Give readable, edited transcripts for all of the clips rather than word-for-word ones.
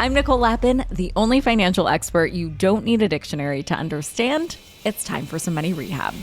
I'm Nicole Lappin, the only financial expert you don't need a dictionary to understand. It's time for some money rehab.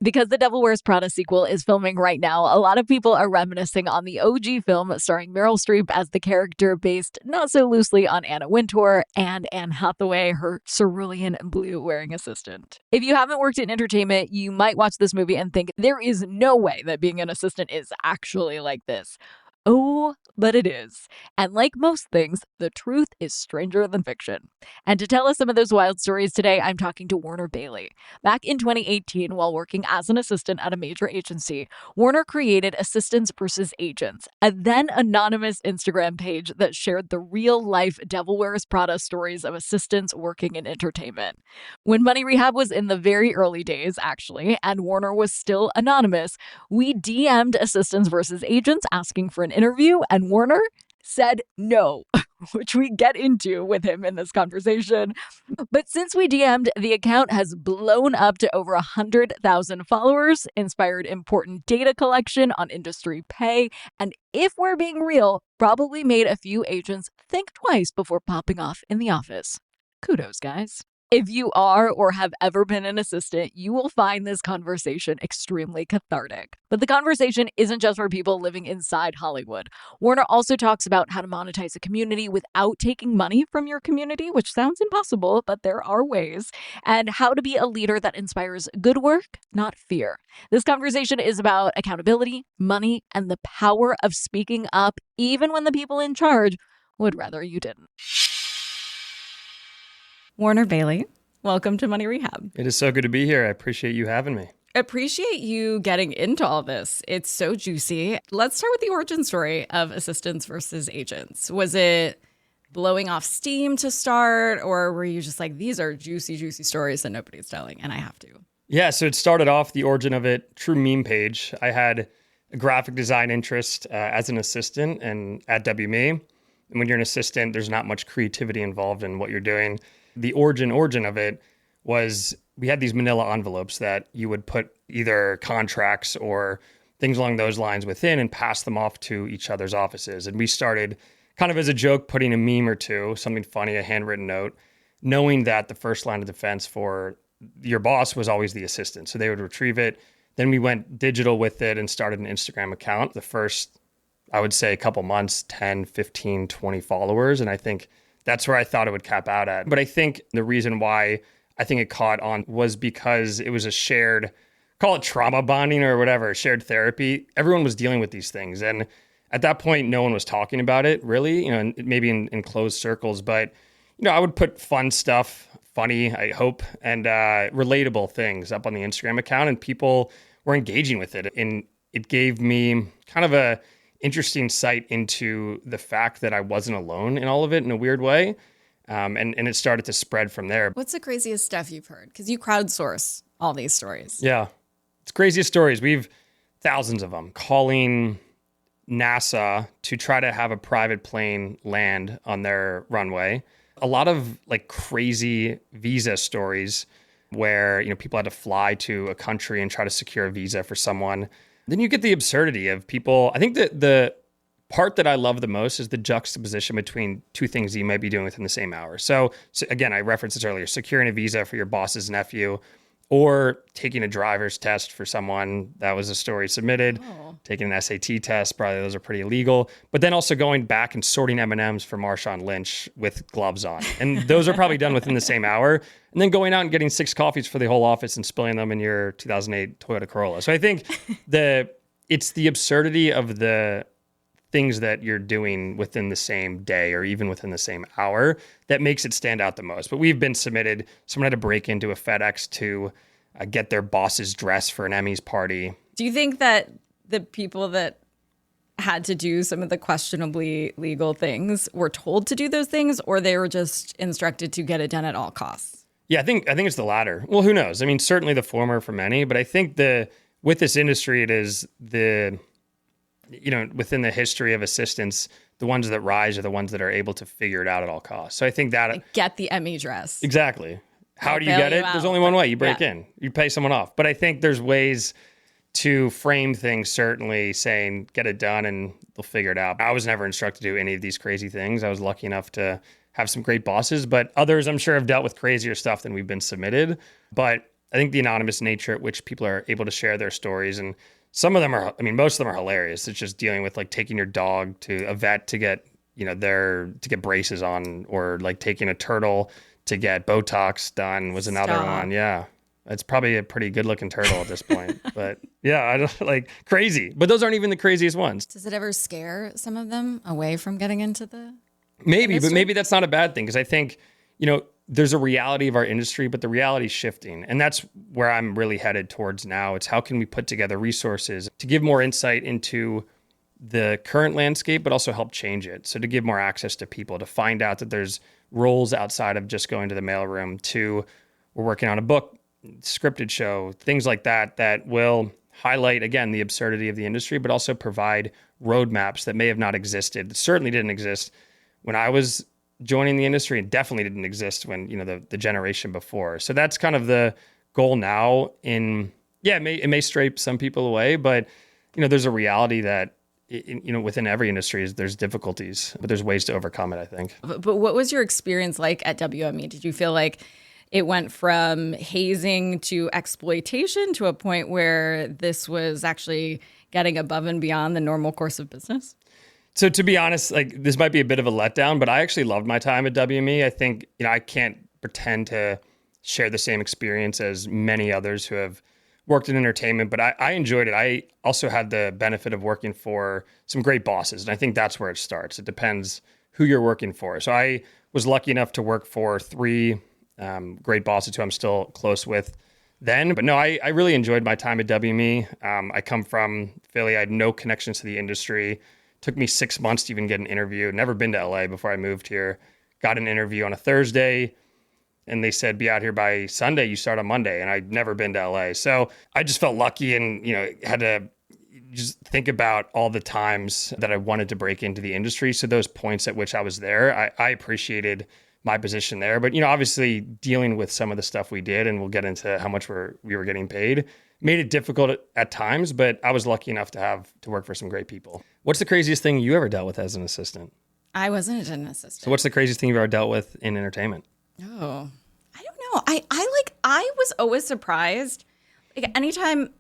Because The Devil Wears Prada sequel is filming right now, a lot of people are reminiscing on the OG film starring Meryl Streep as the character based not so loosely on Anna Wintour and Anne Hathaway, her cerulean blue-wearing assistant. If you haven't worked in entertainment, you might watch this movie and think there is no way that being an assistant is actually like this. Oh, but it is. And like most things, the truth is stranger than fiction. And to tell us some of those wild stories today, I'm talking to Warner Bailey. Back in 2018, while working as an assistant at a major agency, Warner created Assistants versus Agents, a then anonymous Instagram page that shared the real-life Devil Wears Prada stories of assistants working in entertainment. When Money Rehab was in the very early days, actually, and Warner was still anonymous, we DM'd Assistants versus Agents asking for an interview, and Warner said no, which we get into with him in this conversation. But since we DM'd, the account has blown up to over 100,000 followers, inspired important data collection on industry pay, and if we're being real, probably made a few agents think twice before popping off in the office. Kudos, guys. If you are or have ever been an assistant, you will find this conversation extremely cathartic. But the conversation isn't just for people living inside Hollywood. Warner also talks about how to monetize a community without taking money from your community, which sounds impossible, but there are ways, and how to be a leader that inspires good work, not fear. This conversation is about accountability, money, and the power of speaking up, even when the people in charge would rather you didn't. Warner Bailey, welcome to Money Rehab. It is so good to be here. I appreciate you having me. Appreciate you getting into all this. It's so juicy. Let's start with the origin story of Assistants versus Agents. Was it blowing off steam to start, or were you just like, these are juicy, juicy stories that nobody's telling, and I have to? Yeah, so it started off, the origin of it, true meme page. I had a graphic design interest as an assistant and at WME. And when you're an assistant, there's not much creativity involved in what you're doing. The origin of it was we had these manila envelopes that you would put either contracts or things along those lines within and pass them off to each other's offices. And we started kind of as a joke, putting a meme or two, something funny, a handwritten note, knowing that the first line of defense for your boss was always the assistant. So they would retrieve it. Then we went digital with it and started an Instagram account. The first, I would say, a couple months, 10, 15, 20 followers. And I think that's where I thought it would cap out at. But I think the reason why I think it caught on was because it was a shared, call it trauma bonding or whatever, shared therapy. Everyone was dealing with these things. And at that point, no one was talking about it really, maybe in closed circles. But, I would put fun stuff, funny, I hope, and relatable things up on the Instagram account, and people were engaging with it. And it gave me kind of a interesting sight into the fact that I wasn't alone in all of it in a weird way. And it started to spread from there. What's the craziest stuff you've heard? Because you crowdsource all these stories. Yeah, it's craziest stories. We've thousands of them. Calling NASA to try to have a private plane land on their runway. A lot of like crazy visa stories where, people had to fly to a country and try to secure a visa for someone. Then you get the absurdity of people. I think that the part that I love the most is the juxtaposition between two things you might be doing within the same hour. So again, I referenced this earlier, securing a visa for your boss's nephew or taking a driver's test for someone. That was a story submitted. Taking an SAT test, probably those are pretty illegal. But then also going back and sorting M&Ms for Marshawn Lynch with gloves on. And those are probably done within the same hour. And then going out and getting 6 coffees for the whole office and spilling them in your 2008 Toyota Corolla. So I think it's the absurdity of the things that you're doing within the same day or even within the same hour that makes it stand out the most. But we've been submitted. Someone had to break into a FedEx to get their boss's dress for an Emmys party. Do you think that the people that had to do some of the questionably legal things were told to do those things, or they were just instructed to get it done at all costs? Yeah, I think it's the latter. Well, who knows? I mean, certainly the former for many, but I think with this industry, it is within the history of assistants, the ones that rise are the ones that are able to figure it out at all costs. So I think that... get the Emmy dress. Exactly. How do you get it? There's only one way. You break in. You pay someone off. But I think there's ways to frame things, certainly saying, get it done and they'll figure it out. I was never instructed to do any of these crazy things. I was lucky enough to have some great bosses, but others I'm sure have dealt with crazier stuff than we've been submitted. But I think the anonymous nature at which people are able to share their stories, and some of them are, I mean, most of them are hilarious. It's just dealing with like taking your dog to a vet to get, to get braces on, or like taking a turtle to get Botox done was another one. Yeah. It's probably a pretty good looking turtle at this point, but yeah, I don't like crazy, but those aren't even the craziest ones. Does it ever scare some of them away from getting into the Maybe, industry? But maybe that's not a bad thing. Cause I think, there's a reality of our industry, but the reality is shifting. And that's where I'm really headed towards now. It's how can we put together resources to give more insight into the current landscape, but also help change it. So to give more access to people, to find out that there's roles outside of just going to the mailroom, to we're working on a book, scripted show, things like that, that will highlight, again, the absurdity of the industry, but also provide roadmaps that may have not existed. It certainly didn't exist when I was joining the industry, and definitely didn't exist when, the generation before. So that's kind of the goal now. It may stray some people away, but, there's a reality that, within every industry there's difficulties, but there's ways to overcome it, I think. But what was your experience like at WME? Did you feel like it went from hazing to exploitation to a point where this was actually getting above and beyond the normal course of business? So to be honest, like this might be a bit of a letdown, but I actually loved my time at WME. I think, I can't pretend to share the same experience as many others who have worked in entertainment, but I enjoyed it. I also had the benefit of working for some great bosses, and I think that's where it starts. It depends who you're working for. So I was lucky enough to work for three great bosses who I'm still close with then. But no, I really enjoyed my time at WME. I come from Philly. I had no connections to the industry. Took me 6 months to even get an interview. Never been to LA before I moved here. Got an interview on a Thursday, and they said, be out here by Sunday. You start on Monday. And I'd never been to LA. So I just felt lucky and, had to just think about all the times that I wanted to break into the industry. So those points at which I was there, I appreciated my position there. But, obviously dealing with some of the stuff we did, and we'll get into how much we were getting paid, made it difficult at times, but I was lucky enough to work for some great people. What's the craziest thing you ever dealt with as an assistant? I wasn't an assistant. So what's the craziest thing you've ever dealt with in entertainment? Oh, I don't know. I was always surprised. Like anytime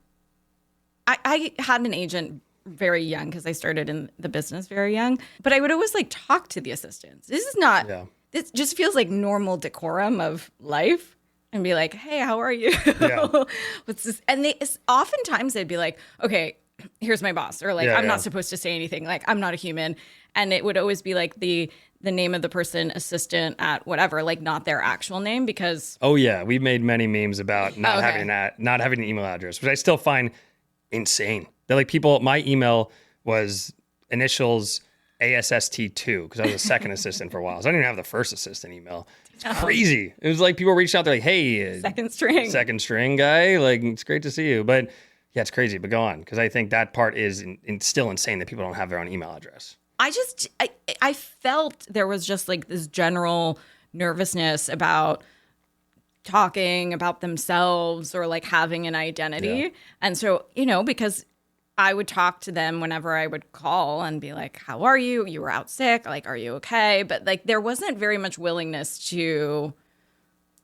I had an agent very young, because I started in the business very young, but I would always talk to the assistants. This just feels like normal decorum of life. And be like, hey, how are you? Yeah. What's this? And oftentimes they'd be like, okay, here's my boss. Or I'm not supposed to say anything. Like, I'm not a human. And it would always be like the name of the person, assistant at whatever, not their actual name, because. Oh yeah. We've made many memes about not having an email address, which I still find insane. They're like my email was initials ASST2, because I was a second assistant for a while. So I didn't even have the first assistant email. It's crazy. It was like people reached out. They're like, hey, second string guy. Like, it's great to see you. But yeah, it's crazy. But go on. Because I think that part is still insane that people don't have their own email address. I felt there was just this general nervousness about talking about themselves or having an identity. Yeah. And so, because I would talk to them whenever I would call and be like, how are you? You were out sick. Are you okay? But there wasn't very much willingness to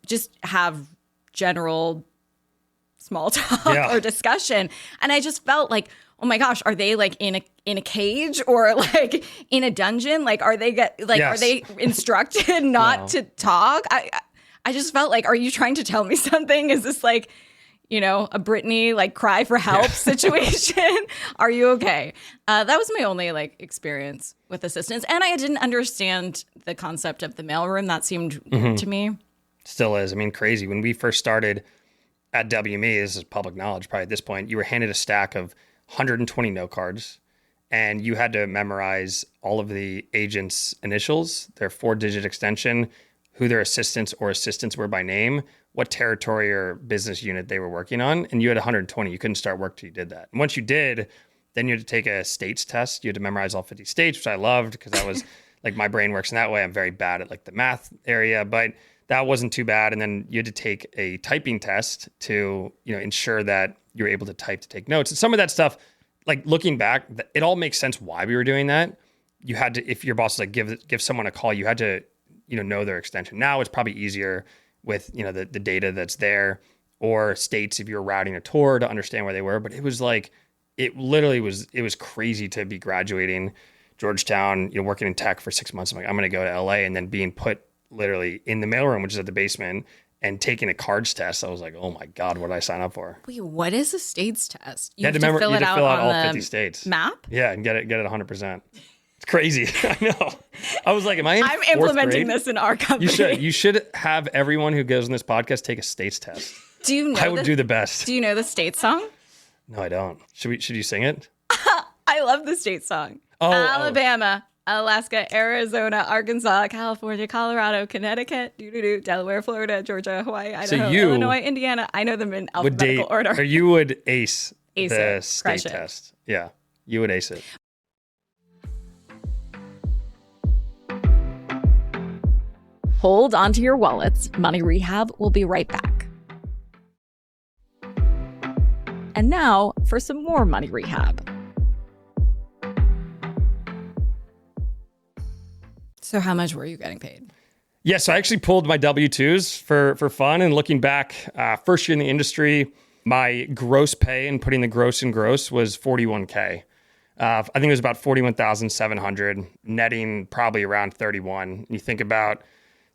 just have general small talk or discussion. And I just felt like, oh my gosh, are they in a cage or in a dungeon? Are they are they instructed not to talk? I just felt like, are you trying to tell me something? Is this a Britney cry for help situation? Are you okay? That was my only experience with assistants, and I didn't understand the concept of the mailroom. That seemed weird to me. Still is. I mean, crazy. When we first started at WME, this is public knowledge probably at this point, you were handed a stack of 120 note cards, and you had to memorize all of the agents' initials, their 4-digit extension, who their assistants were by name, what territory or business unit they were working on, and you had 120. You couldn't start work till you did that. And once you did, then you had to take a states test. You had to memorize all 50 states, which I loved because I was my brain works in that way. I'm very bad at the math area, but that wasn't too bad. And then you had to take a typing test to, ensure that you're able to type to take notes. And some of that stuff, like looking back, it all makes sense why we were doing that. You had to, if your boss was like, give someone a call, you had to, know their extension. Now it's probably easier with, the data that's there, or states if you're routing a tour to understand where they were. But it was like, it was crazy to be graduating Georgetown, working in tech for 6 months. I'm like, I'm going to go to LA, and then being put literally in the mailroom, which is at the basement, and taking a cards test. I was like, oh my God, what did I sign up for? Wait, what is a states test? You have to fill it out on all 50 states. Map? Yeah, and get it 100%. It's crazy. I know. I was like, I'm implementing this in our company. You should have everyone who goes on this podcast take a states test. Do you know I would do the best. Do you know the state song? No, I don't. Should you sing it? I love the state song. Alabama, Alaska, Arizona, Arkansas, California, Colorado, Connecticut, Delaware, Florida, Georgia, Hawaii, Idaho, Illinois, Indiana. I know them in alphabetical order. Or you would ace the it. state test. Yeah, you would ace it. Hold onto your wallets. Money Rehab will be right back. And now for some more Money Rehab. So how much were you getting paid? Yeah, so I actually pulled my W-2s for fun, and looking back, first year in the industry, my gross pay, and putting the gross in gross, was $41K. I think it was about $41,700, netting probably around $31. You think about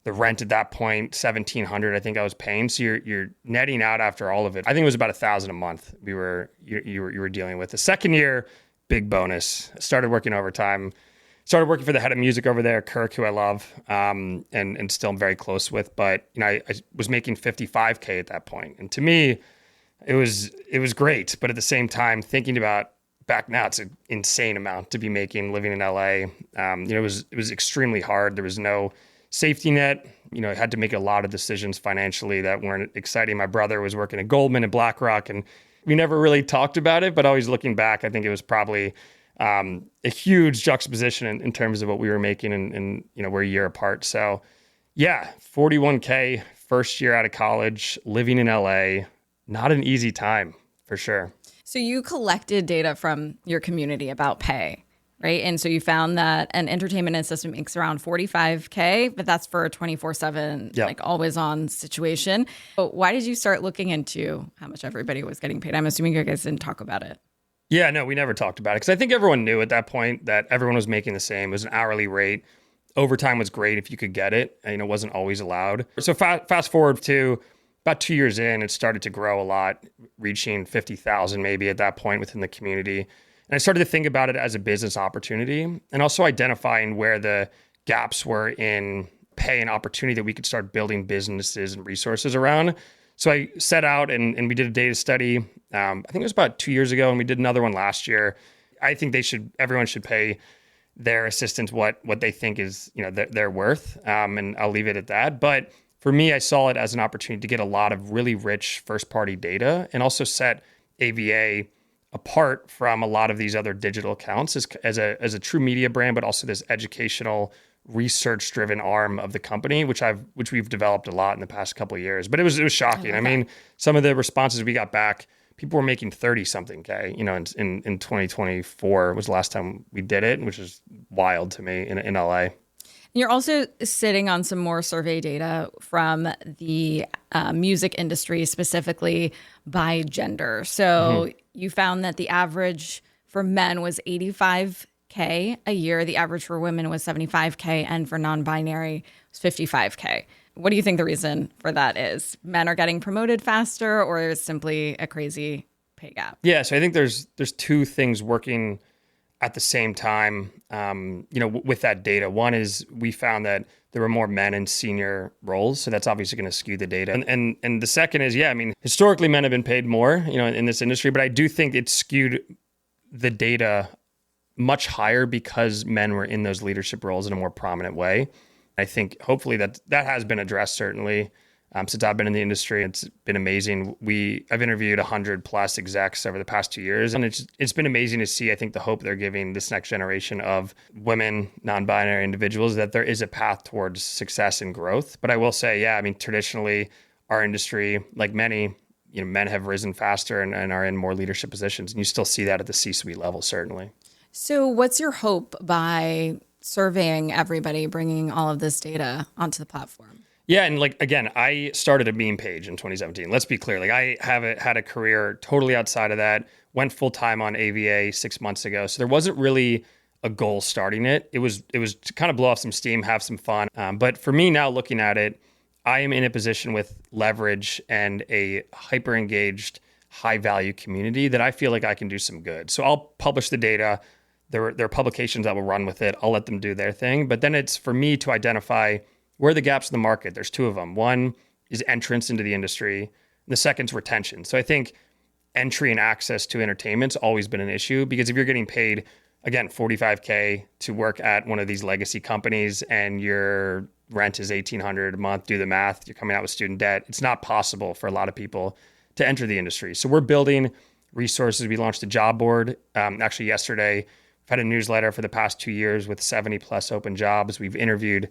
the rent at that point, $1,700, I think I was paying. So you're netting out after all of it. I think it was about $1,000 a month you were dealing with. The second year, big bonus. Started working overtime. Started working for the head of music over there, Kirk, who I love, and still I'm very close with. But I was making $55K at that point, and to me, it was great. But at the same time, thinking about back now, it's an insane amount to be making living in LA. It was extremely hard. There was no safety net. I had to make a lot of decisions financially that weren't exciting. My brother was working at Goldman and BlackRock, and we never really talked about it. But always looking back, I think it was probably a huge juxtaposition in terms of what we were making, and we're a year apart. So yeah, $41K first year out of college, living in LA, not an easy time for sure. So you collected data from your community about pay, right? And so you found that an entertainment assistant makes around $45K, but that's for a 24/7, like always on situation. But why did you start looking into how much everybody was getting paid? I'm assuming you guys didn't talk about it. Yeah, no, we never talked about it because I think everyone knew at that point that everyone was making the same. It was an hourly rate. Overtime was great if you could get it, and it wasn't always allowed. So fast forward to about 2 years in, it started to grow a lot, reaching 50,000 maybe at that point within the community. And I started to think about it as a business opportunity, and also identifying where the gaps were in pay and opportunity that we could start building businesses and resources around. So I set out and we did a data study. I think it was about 2 years ago, and we did another one last year. I think everyone should pay their assistants what they think is their worth, and I'll leave it at that. But for me, I saw it as an opportunity to get a lot of really rich first-party data, and also set AVA apart from a lot of these other digital accounts as a true media brand, but also this educational, research-driven arm of the company, which we've developed a lot in the past couple of years. But it was shocking. I mean, some of the responses we got back, people were making 30-something K. In 2024 was the last time we did it, which is wild to me in LA. You're also sitting on some more survey data from the music industry, specifically by gender. So you found that the average for men was $85K a year. The average for women was $75K, and for non-binary was $55K. What do you think the reason for that is? Men are getting promoted faster, or is it simply a crazy pay gap? Yeah, so I think there's two things working at the same time, with that data. One is we found that there were more men in senior roles, so that's obviously going to skew the data. And the second is, historically men have been paid more, in this industry, but I do think it skewed the data much higher because men were in those leadership roles in a more prominent way. I think hopefully that has been addressed, certainly. since I've been in the industry. It's been amazing. I've interviewed 100 plus execs over the past 2 years, and it's been amazing to see, I think, the hope they're giving this next generation of women, non-binary individuals, that there is a path towards success and growth. But I will say, yeah, I mean, traditionally, our industry, like many, men have risen faster and are in more leadership positions. And you still see that at the C-suite level, certainly. So what's your hope by surveying everybody, bringing all of this data onto the platform? Yeah, and again, I started a meme page in 2017. Let's be clear. I had a career totally outside of that, went full-time on AVA 6 months ago. So there wasn't really a goal starting it. It was to kind of blow off some steam, have some fun. But for me now, looking at it, I am in a position with leverage and a hyper-engaged, high-value community that I feel like I can do some good. So I'll publish the data. There are publications that will run with it. I'll let them do their thing. But then it's for me to identify where are the gaps in the market. There's two of them. One is entrance into the industry. And the second is retention. So I think entry and access to entertainment's always been an issue, because if you're getting paid, again, $45K to work at one of these legacy companies and your rent is $1,800 a month, do the math, you're coming out with student debt, it's not possible for a lot of people to enter the industry. So we're building resources. We launched a job board. Actually, yesterday, we've had a newsletter for the past 2 years with 70 plus open jobs. We've interviewed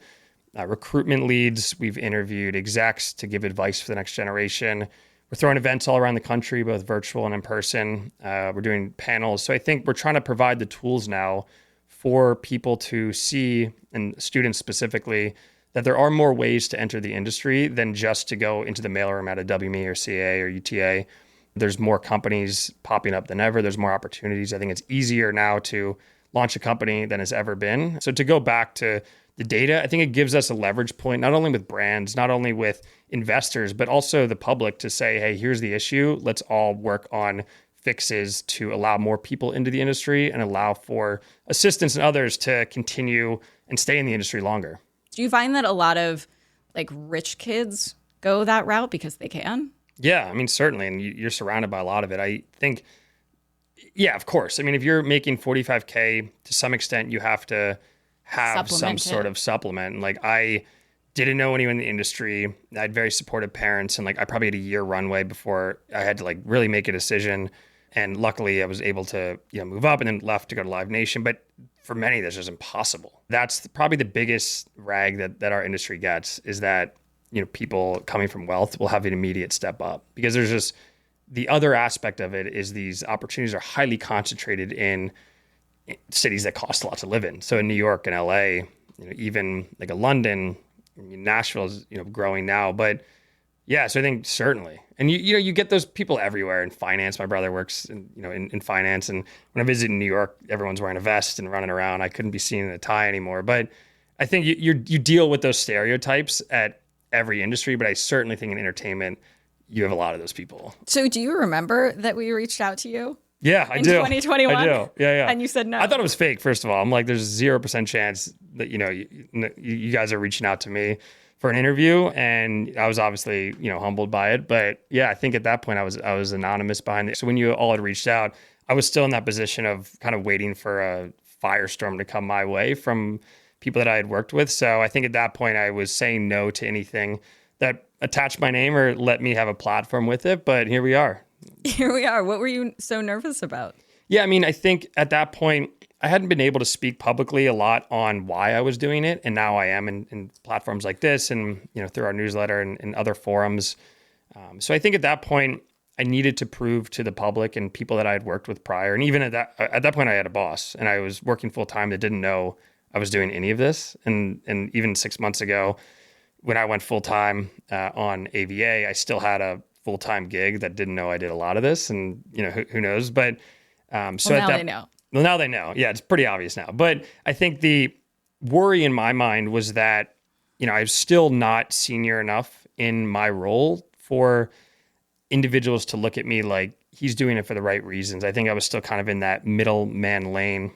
recruitment leads. We've interviewed execs to give advice for the next generation. We're throwing events all around the country, both virtual and in person. We're doing panels. So I think we're trying to provide the tools now for people to see, and students specifically, that there are more ways to enter the industry than just to go into the mailroom at a WME or CA or UTA. There's more companies popping up than ever. There's more opportunities. I think it's easier now to launch a company than it's ever been. So to go back to the data, I think it gives us a leverage point, not only with brands, not only with investors, but also the public to say, hey, here's the issue. Let's all work on fixes to allow more people into the industry and allow for assistants and others to continue and stay in the industry longer. Do you find that a lot of rich kids go that route because they can? Yeah, I mean, certainly. And you're surrounded by a lot of it. I think, yeah, of course. I mean, if you're making $45K, to some extent, you have to have some sort of supplement. And I didn't know anyone in the industry. I had very supportive parents, and I probably had a year runway before I had to really make a decision. And luckily I was able to, move up and then left to go to Live Nation. But for many, that's just impossible. That's probably the biggest rag that our industry gets, is that, people coming from wealth will have an immediate step up, because there's just the other aspect of it is these opportunities are highly concentrated in cities that cost a lot to live in. So in New York and LA, even a London, Nashville is, growing now. But yeah, so I think certainly. And you get those people everywhere in finance. My brother works in finance. And when I visit in New York, everyone's wearing a vest and running around. I couldn't be seen in a tie anymore. But I think you deal with those stereotypes at every industry. But I certainly think in entertainment, you have a lot of those people. So do you remember that we reached out to you? Yeah, I in do. 2021? I do. Yeah. And you said no. I thought it was fake, first of all. I'm like, there's 0% chance that, you guys are reaching out to me for an interview. And I was obviously, humbled by it. But yeah, I think at that point I was anonymous behind it. So when you all had reached out, I was still in that position of kind of waiting for a firestorm to come my way from people that I had worked with. So I think at that point I was saying no to anything that attached my name or let me have a platform with it. But here we are. Here we are. What were you so nervous about? Yeah, I mean, I think at that point, I hadn't been able to speak publicly a lot on why I was doing it. And now I am in platforms like this and, through our newsletter and other forums. So I think at that point, I needed to prove to the public and people that I had worked with prior. And even at that point, I had a boss and I was working full time that didn't know I was doing any of this. And even 6 months ago, when I went full time on AVA, I still had a full-time gig that didn't know I did a lot of this, and who knows, but so now they know. Well, now they know. Yeah, it's pretty obvious now. But I think the worry in my mind was that I'm still not senior enough in my role for individuals to look at me like he's doing it for the right reasons. I think I was still kind of in that middleman lane,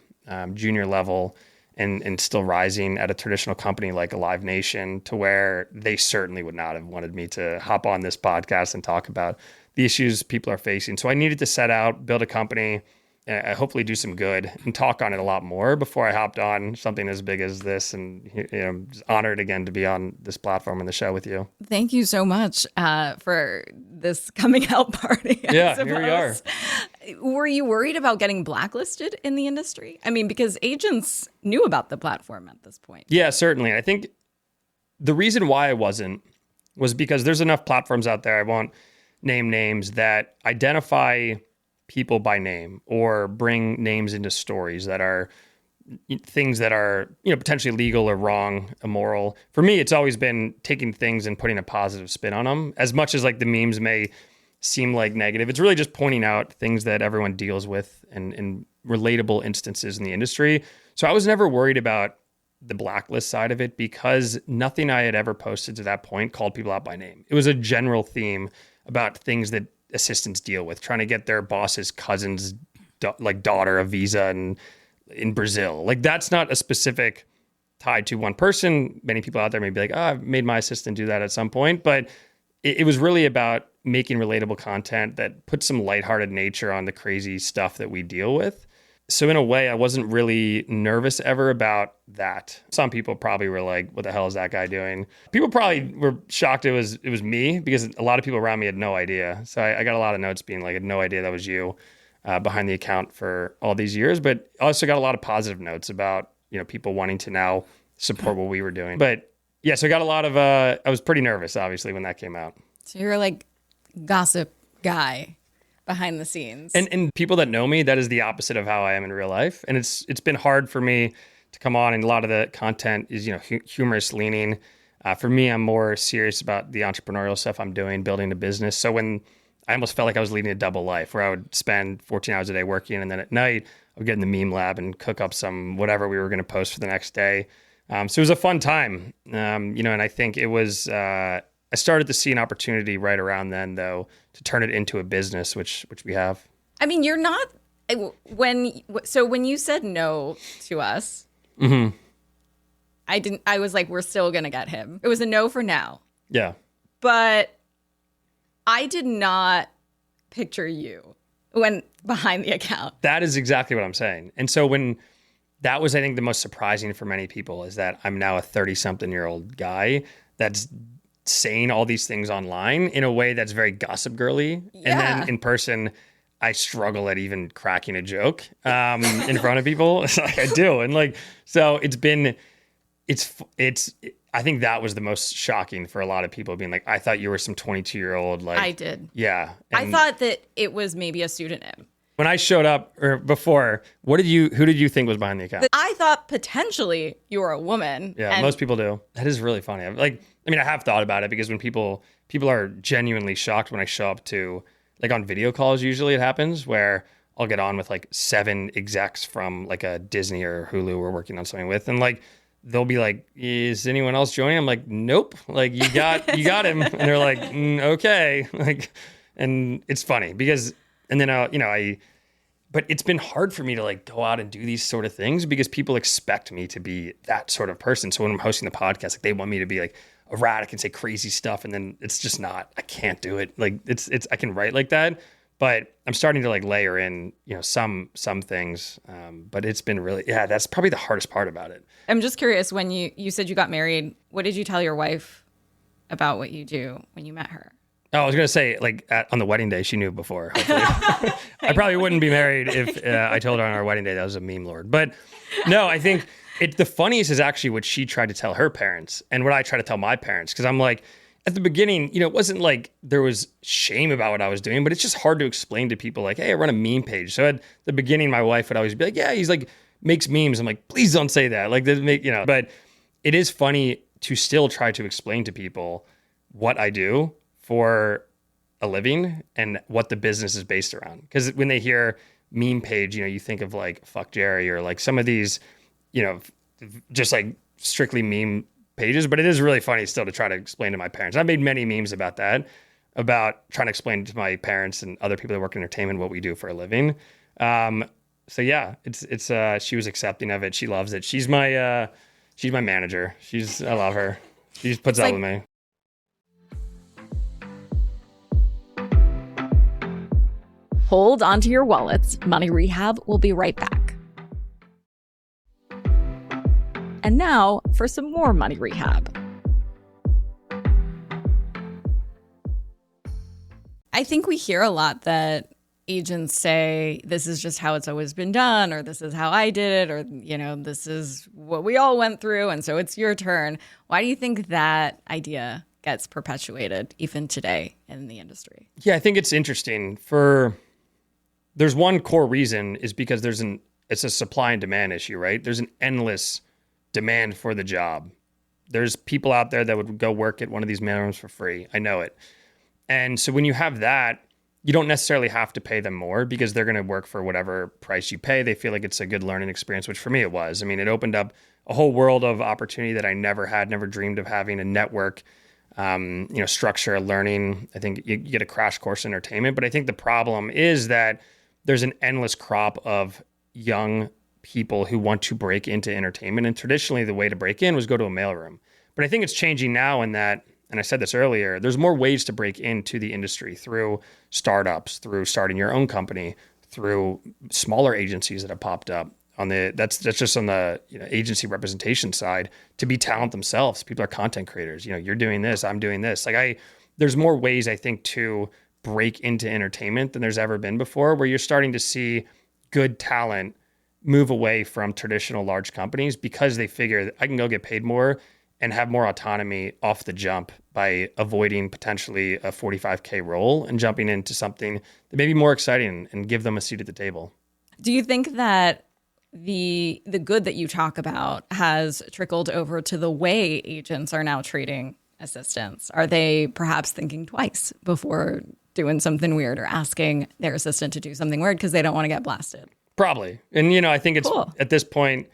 junior level, and still rising at a traditional company like a Live Nation, to where they certainly would not have wanted me to hop on this podcast and talk about the issues people are facing. So I needed to set out, build a company hopefully do some good and talk on it a lot more before I hopped on something as big as this. And just honored again to be on this platform and the show with you. Thank you so much for this coming out party. Yeah, here we are. Were you worried about getting blacklisted in the industry? I mean, because agents knew about the platform at this point. Yeah, certainly. I think the reason why I wasn't was because there's enough platforms out there, I won't name names, that identify people by name or bring names into stories that are things that are, potentially legal or wrong, immoral. For me, it's always been taking things and putting a positive spin on them. As much as like the memes may seem like negative, it's really just pointing out things that everyone deals with and relatable instances in the industry. So I was never worried about the blacklist side of it because nothing I had ever posted to that point called people out by name. It was a general theme about things that assistants deal with, trying to get their boss's cousin's daughter a visa and in Brazil. Like that's not a specific tied to one person. Many people out there may be like, I've made my assistant do that at some point. But it was really about making relatable content that puts some lighthearted nature on the crazy stuff that we deal with. So in a way, I wasn't really nervous ever about that. Some people probably were like, what the hell is that guy doing? People probably were shocked it was me because a lot of people around me had no idea. So I got a lot of notes being like, I had no idea that was you behind the account for all these years. But I also got a lot of positive notes about, people wanting to now support what we were doing. But yeah, so I got a lot of, I was pretty nervous, obviously, when that came out. So you're like gossip guy behind the scenes. And people that know me, that is the opposite of how I am in real life. And it's been hard for me to come on, and a lot of the content is, humorous leaning. For me, I'm more serious about the entrepreneurial stuff I'm doing, building a business. So when I almost felt like I was leading a double life where I would spend 14 hours a day working, and then at night I would get in the meme lab and cook up some whatever we were going to post for the next day. So it was a fun time, and I think it was, I started to see an opportunity right around then, though, to turn it into a business, which we have. I mean, you're not, when you said no to us, mm-hmm. I was like, we're still going to get him. It was a no for now. Yeah. But I did not picture you when behind the account. That is exactly what I'm saying. And so that was, I think, the most surprising for many people is that I'm now a 30-something-year-old guy that's saying all these things online in a way that's very gossip girly. Yeah. And then in person, I struggle at even cracking a joke in front of people. It's like I do. And so I think that was the most shocking for a lot of people, being like, I thought you were some 22-year-old. I did. Yeah. I thought that it was maybe a pseudonym. When I showed up or before, who did you think was behind the account? I thought potentially you were a woman. Yeah, most people do. That is really funny. I have thought about it because when people are genuinely shocked when I show up to, on video calls, usually it happens where I'll get on with 7 execs from a Disney or Hulu we're working on something with, and they'll be like, is anyone else joining? I'm like, nope. You got him. And they're like, okay. And it's funny because, and then but it's been hard for me to go out and do these sort of things because people expect me to be that sort of person. So when I'm hosting the podcast, they want me to be erratic and say crazy stuff. And then it's just not, I can't do it. I can write like that, but I'm starting to layer in, some things. But it's been really, that's probably the hardest part about it. I'm just curious, when you said you got married, what did you tell your wife about what you do when you met her? Oh, I was going to say, on the wedding day, she knew before, hopefully. I probably wouldn't be married if I told her on our wedding day that I was a meme lord. But no, I think the funniest is actually what she tried to tell her parents and what I try to tell my parents. Because I'm at the beginning, it wasn't there was shame about what I was doing, but it's just hard to explain to people hey, I run a meme page. So at the beginning, my wife would always be like, yeah, he's makes memes. I'm like, please don't say that. But it is funny to still try to explain to people what I do for a living and what the business is based around. Because when they hear meme page, you think of Fuck Jerry or some of these, just strictly meme pages. But it is really funny still to try to explain to my parents. I made many memes about that, about trying to explain to my parents and other people that work in entertainment what we do for a living. So yeah, it's she was accepting of it. She loves it. She's my manager. I love her. She just puts up with me. Hold onto your wallets. Money Rehab will be right back. And now for some more Money Rehab. I think we hear a lot that agents say, this is just how it's always been done, or this is how I did it, or, this is what we all went through, and so it's your turn. Why do you think that idea gets perpetuated even today in the industry? Yeah, I think it's interesting. There's one core reason is because it's a supply and demand issue, right? There's an endless demand for the job. There's people out there that would go work at one of these mailrooms for free. I know it. And so when you have that, you don't necessarily have to pay them more because they're going to work for whatever price you pay. They feel like it's a good learning experience, which for me it was. I mean, it opened up a whole world of opportunity that I never dreamed of having, a network, structure, learning. I think you get a crash course in entertainment. But I think the problem is that there's an endless crop of young people who want to break into entertainment. And traditionally, the way to break in was go to a mailroom. But I think it's changing now in that, and I said this earlier, there's more ways to break into the industry through startups, through starting your own company, through smaller agencies that have popped up. That's just on the agency representation side, to be talent themselves. People are content creators. You're doing this, I'm doing this. There's more ways, I think, to break into entertainment than there's ever been before, where you're starting to see good talent move away from traditional large companies because they figure that I can go get paid more and have more autonomy off the jump by avoiding potentially a 45K role and jumping into something that may be more exciting and give them a seat at the table. Do you think that the good that you talk about has trickled over to the way agents are now treating assistants? Are they perhaps thinking twice before doing something weird or asking their assistant to do something weird because they don't want to get blasted? Probably. And, I think it's cool. At this point,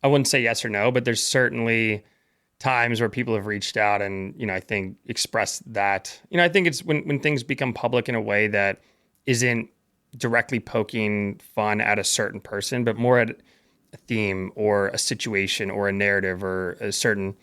I wouldn't say yes or no, but there's certainly times where people have reached out and, I think expressed that. I think it's when things become public in a way that isn't directly poking fun at a certain person, but more at a theme or a situation or a narrative or a certain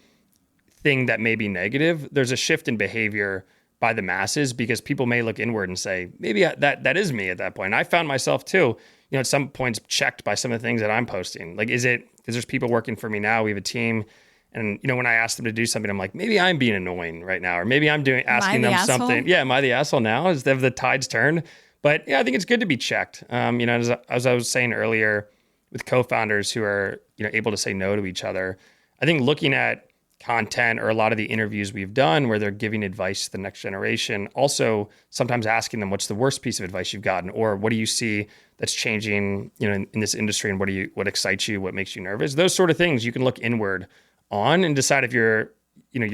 thing that may be negative, there's a shift in behavior by the masses because people may look inward and say, maybe that is me at that point. And I found myself too, at some points checked by some of the things that I'm posting. Like, is there's people working for me now, we have a team. And, when I ask them to do something, I'm like, maybe I'm being annoying right now, or maybe I'm asking them something. Yeah, am I the asshole now? Have the tides turned? But yeah, I think it's good to be checked. As I was saying earlier, with co-founders who are, able to say no to each other, I think looking at content or a lot of the interviews we've done where they're giving advice to the next generation, also sometimes asking them, what's the worst piece of advice you've gotten? Or what do you see that's changing, in this industry? And what excites you? What makes you nervous? Those sort of things you can look inward on and decide if you're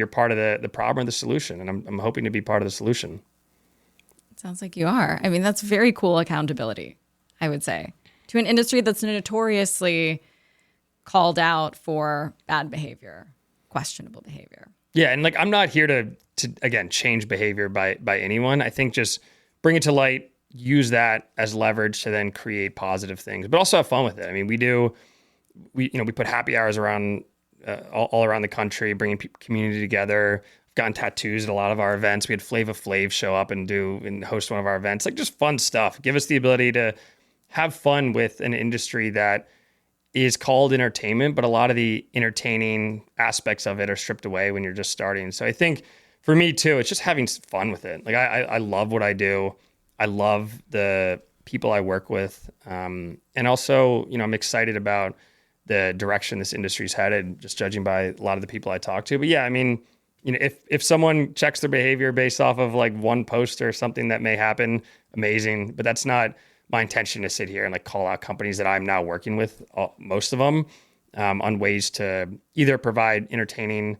part of the problem or the solution. And I'm hoping to be part of the solution. It sounds like you are. I mean, that's very cool accountability, I would say, to an industry that's notoriously called out for bad behavior, questionable behavior. Yeah. And I'm not here to again, change behavior by anyone. I think just bring it to light, use that as leverage to then create positive things, but also have fun with it. I mean, we put happy hours around all around the country, bringing community together. I've gotten tattoos at a lot of our events. We had Flava Flav show up and host one of our events. Just fun stuff. Give us the ability to have fun with an industry that is called entertainment, but a lot of the entertaining aspects of it are stripped away when you're just starting. So I think for me too, it's just having fun with it. I love what I do. I love the people I work with. And also, I'm excited about the direction this industry's headed, just judging by a lot of the people I talk to. But yeah, I mean, if someone checks their behavior based off of one post or something that may happen, amazing. But that's not my intention to sit here and call out companies that I'm now working with, most of them, on ways to either provide entertaining,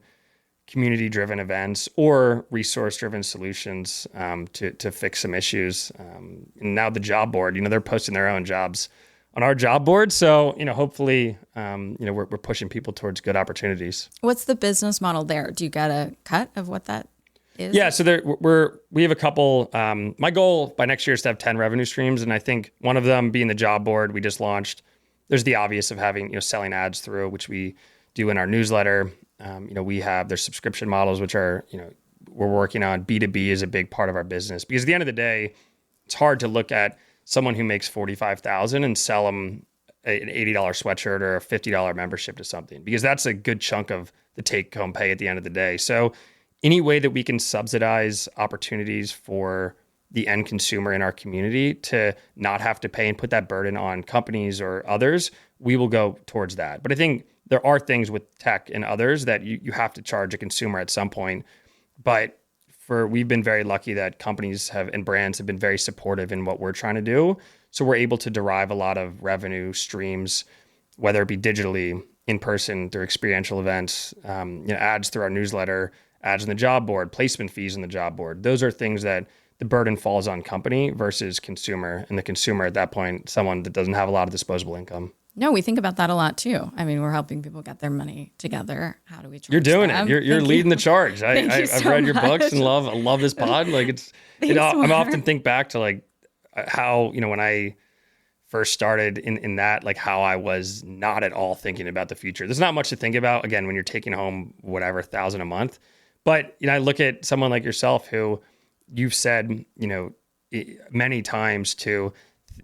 community-driven events or resource-driven solutions to fix some issues. And now the job board, they're posting their own jobs on our job board. So, hopefully, we're pushing people towards good opportunities. What's the business model there? Do you get a cut of what that is? Yeah. So we have a couple, my goal by next year is to have 10 revenue streams. And I think one of them being the job board we just launched. There's the obvious of having, selling ads through, which we do in our newsletter. There's subscription models, which are, we're working on. B2B is a big part of our business because at the end of the day, it's hard to look at someone who makes 45,000 and sell them an $80 sweatshirt or a $50 membership to something, because that's a good chunk of the take home pay at the end of the day. So any way that we can subsidize opportunities for the end consumer in our community to not have to pay and put that burden on companies or others, we will go towards that. But I think there are things with tech and others that you have to charge a consumer at some point. But we've been very lucky that companies and brands have been very supportive in what we're trying to do. So we're able to derive a lot of revenue streams, whether it be digitally, in person, through experiential events, ads through our newsletter, ads on the job board, placement fees on the job board. Those are things that the burden falls on company versus consumer. And the consumer at that point, someone that doesn't have a lot of disposable income. No, we think about that a lot too. I mean, we're helping people get their money together. How do we charge You're doing them? it. You're leading the charge. I've read your books and love this pod. Like I often think back to like how, when I first started in that, like how I was not at all thinking about the future. There's not much to think about, again, when you're taking home whatever, $1,000 a month. But, I look at someone like yourself who you've said, many times to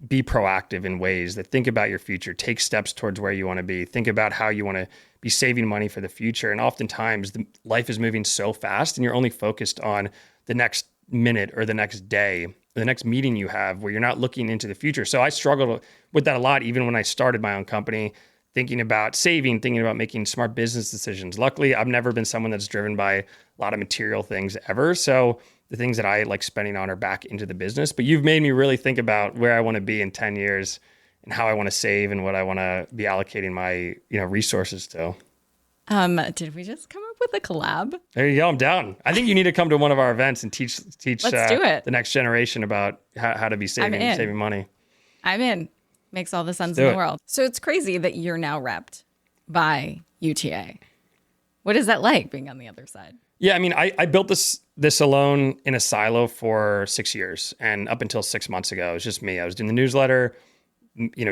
be proactive in ways that think about your future, take steps towards where you want to be, think about how you want to be saving money for the future. And oftentimes life is moving so fast and you're only focused on the next minute or the next day, or the next meeting you have, where you're not looking into the future. So I struggled with that a lot, even when I started my own company, thinking about saving, thinking about making smart business decisions. Luckily, I've never been someone that's driven by a lot of material things ever. So the things that I like spending on are back into the business. But you've made me really think about where I want to be in 10 years and how I want to save and what I want to be allocating my resources to. Did we just come up with a collab? There you go. I'm down. I think you need to come to one of our events and teach Let's do it. the next generation about how to be saving money. I'm in. Makes all the sense in the world. So it's crazy that you're now repped by UTA. What is that like being on the other side? Yeah, I mean, I built this alone in a silo for 6 years. And up until 6 months ago, it was just me. I was doing the newsletter,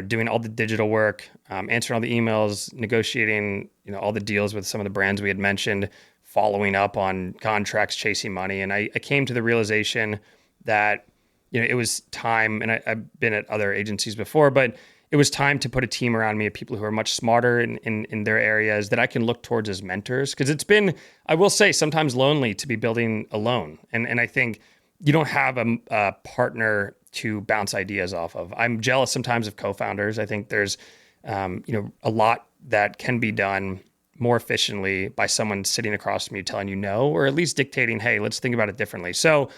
doing all the digital work, answering all the emails, negotiating, all the deals with some of the brands we had mentioned, following up on contracts, chasing money. And I came to the realization that, it was time, and I've been at other agencies before, but it was time to put a team around me of people who are much smarter in their areas that I can look towards as mentors. Because it's been, I will say, sometimes lonely to be building alone. And I think you don't have a partner to bounce ideas off of. I'm jealous sometimes of co-founders. I think there's, a lot that can be done more efficiently by someone sitting across from you telling you no, or at least dictating, hey, let's think about it differently. So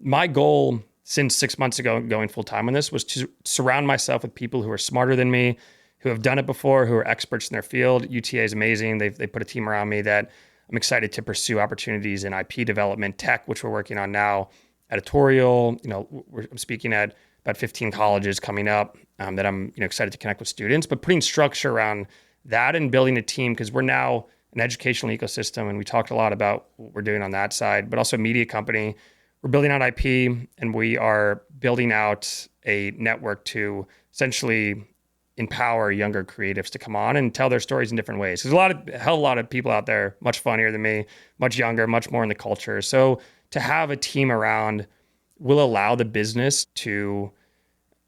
my goal since 6 months ago, going full time on this, was to surround myself with people who are smarter than me, who have done it before, who are experts in their field. UTA is amazing. They put a team around me that I'm excited to pursue opportunities in IP development, tech, which we're working on now, editorial. I'm speaking at about 15 colleges coming up that I'm excited to connect with students, but putting structure around that and building a team, because we're now an educational ecosystem, and we talked a lot about what we're doing on that side, but also a media company. We're building out IP, and we are building out a network to essentially empower younger creatives to come on and tell their stories in different ways. There's a hell of a lot of people out there, much funnier than me, much younger, much more in the culture. So to have a team around will allow the business to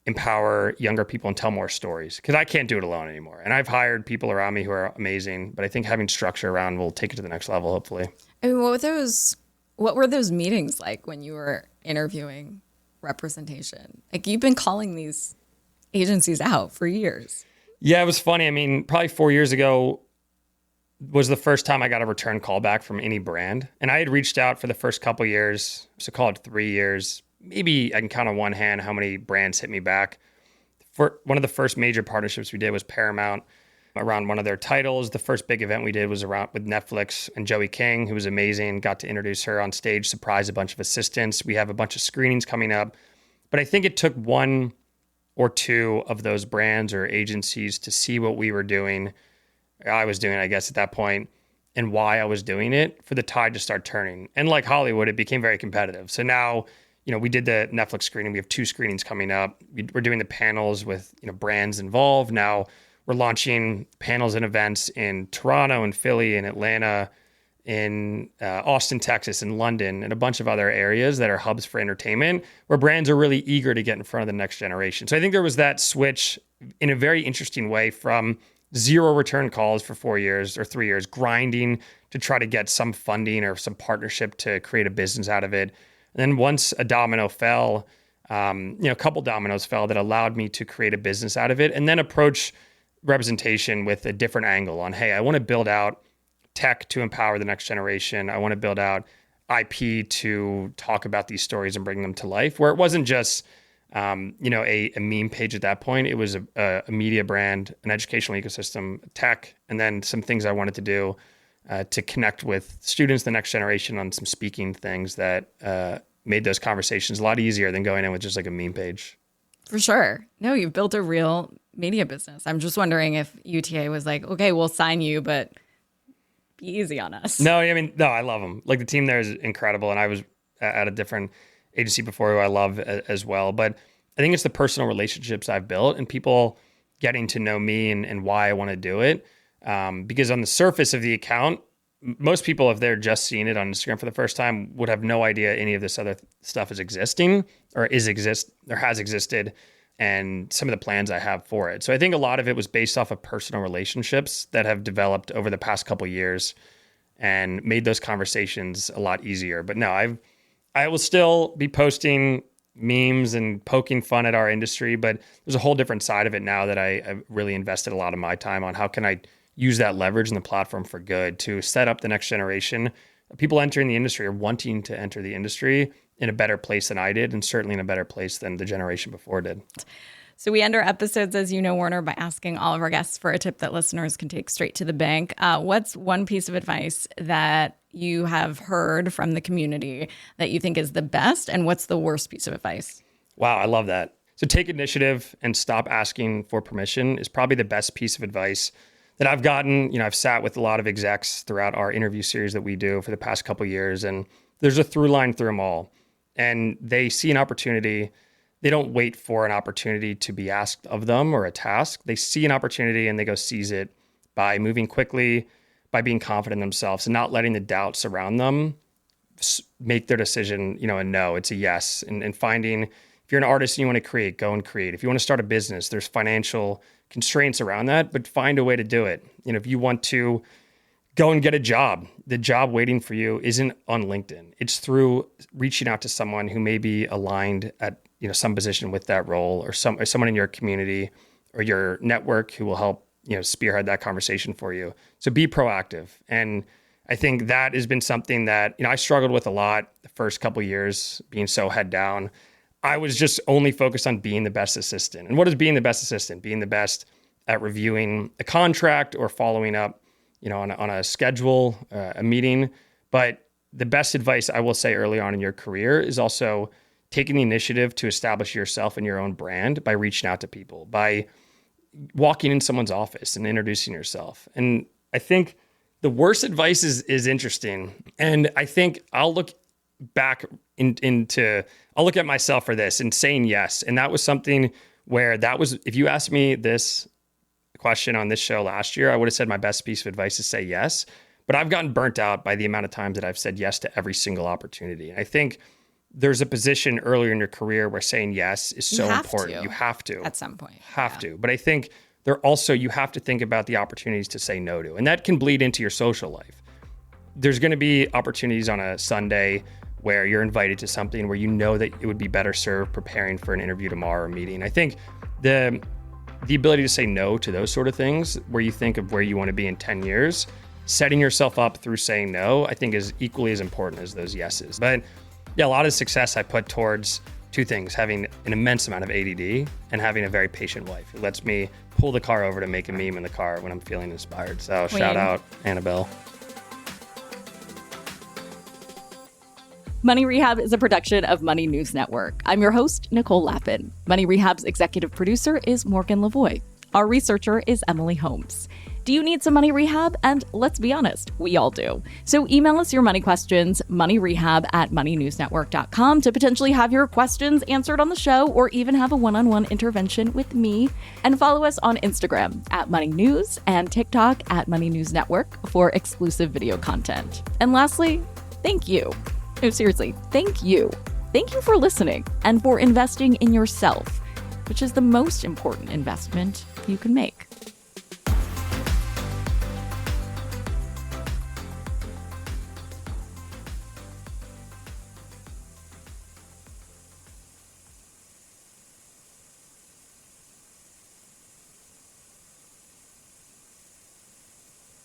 empower younger people and tell more stories, because I can't do it alone anymore. And I've hired people around me who are amazing, but I think having structure around will take it to the next level, hopefully. I mean, what were those meetings like when you were interviewing representation? Like, you've been calling these agencies out for years. Yeah, it was funny. I mean, probably 4 years ago was the first time I got a return call back from any brand. And I had reached out for the first couple of years, so call it 3 years. Maybe I can count on one hand how many brands hit me back. For one of the first major partnerships we did was Paramount around one of their titles. The first big event we did was around with Netflix and Joey King, who was amazing. Got to introduce her on stage, surprise a bunch of assistants. We have a bunch of screenings coming up. But I think it took one or two of those brands or agencies to see what we were doing, I was doing, I guess, at that point, and why I was doing it, for the tide to start turning. And like Hollywood, it became very competitive. So now, we did the Netflix screening. We have 2 screenings coming up. We're doing the panels with, brands involved. Now we're launching panels and events in Toronto and Philly and Atlanta in Austin, Texas, and London, and a bunch of other areas that are hubs for entertainment, where brands are really eager to get in front of the next generation. So I think there was that switch in a very interesting way from zero return calls for 4 years or 3 years, grinding to try to get some funding or some partnership to create a business out of it. And then once a domino fell, a couple dominoes fell that allowed me to create a business out of it, and then approach representation with a different angle on, hey, I want to build out tech to empower the next generation. I want to build out IP to talk about these stories and bring them to life, where it wasn't just a meme page at that point. It was a media brand, an educational ecosystem, tech, and then some things I wanted to do to connect with students, the next generation, on some speaking things that made those conversations a lot easier than going in with just like a meme page. For sure. No, you've built a real media business. I'm just wondering if UTA was like, okay, we'll sign you, but be easy on us. No, I love them. Like, the team there is incredible. And I was at a different agency before who I love as well. But I think it's the personal relationships I've built and people getting to know me and why I want to do it. Because on the surface of the account, most people, if they're just seeing it on Instagram for the first time, would have no idea any of this other stuff is existing or has existed, and some of the plans I have for it. So I think a lot of it was based off of personal relationships that have developed over the past couple of years and made those conversations a lot easier. But no, I will still be posting memes and poking fun at our industry, but there's a whole different side of it now that I've really invested a lot of my time on. How can I use that leverage in the platform for good to set up the next generation? People entering the industry or wanting to enter the industry in a better place than I did, and certainly in a better place than the generation before did. So we end our episodes, as you know, Warner, by asking all of our guests for a tip that listeners can take straight to the bank. What's one piece of advice that you have heard from the community that you think is the best, and what's the worst piece of advice? Wow, I love that. So take initiative and stop asking for permission is probably the best piece of advice that I've gotten. I've sat with a lot of execs throughout our interview series that we do for the past couple of years, and there's a through line through them all. And they see an opportunity. They don't wait for an opportunity to be asked of them or a task. They see an opportunity and they go seize it by moving quickly, by being confident in themselves and not letting the doubts around them make their decision, a no, it's a yes. And finding, if you're an artist and you want to create, go and create. If you want to start a business, there's financial constraints around that, but find a way to do it. If you want to go and get a job, the job waiting for you isn't on LinkedIn. It's through reaching out to someone who may be aligned at some position with that role, or someone in your community or your network who will help spearhead that conversation for you. So be proactive. And I think that has been something that I struggled with a lot the first couple of years, being so head down. I was just only focused on being the best assistant. And what is being the best assistant? Being the best at reviewing a contract or following up on a schedule, a meeting. But the best advice I will say early on in your career is also taking the initiative to establish yourself and your own brand by reaching out to people, by walking in someone's office and introducing yourself. And I think the worst advice is interesting. And I think I'll look back I'll look at myself for this and saying yes. And that was something where if you asked me this question on this show last year, I would have said my best piece of advice is say yes. But I've gotten burnt out by the amount of times that I've said yes to every single opportunity. And I think there's a position earlier in your career where saying yes is so important. You have to. At some point. Have to. But I think you have to think about the opportunities to say no to. And that can bleed into your social life. There's going to be opportunities on a Sunday where you're invited to something where that it would be better served preparing for an interview tomorrow or meeting. I think the ability to say no to those sort of things, where you think of where you want to be in 10 years, setting yourself up through saying no, I think is equally as important as those yeses. But yeah, a lot of success I put towards two things: having an immense amount of ADD and having a very patient wife who lets me pull the car over to make a meme in the car when I'm feeling inspired. So shout out Annabelle. Money Rehab is a production of Money News Network. I'm your host, Nicole Lappin. Money Rehab's executive producer is Morgan Lavoie. Our researcher is Emily Holmes. Do you need some money rehab? And let's be honest, we all do. So email us your money questions, moneyrehab@moneynewsnetwork.com, to potentially have your questions answered on the show or even have a one-on-one intervention with me. And follow us on Instagram @moneynews and TikTok @moneynewsnetwork for exclusive video content. And lastly, thank you. No, seriously, thank you. Thank you for listening and for investing in yourself, which is the most important investment you can make.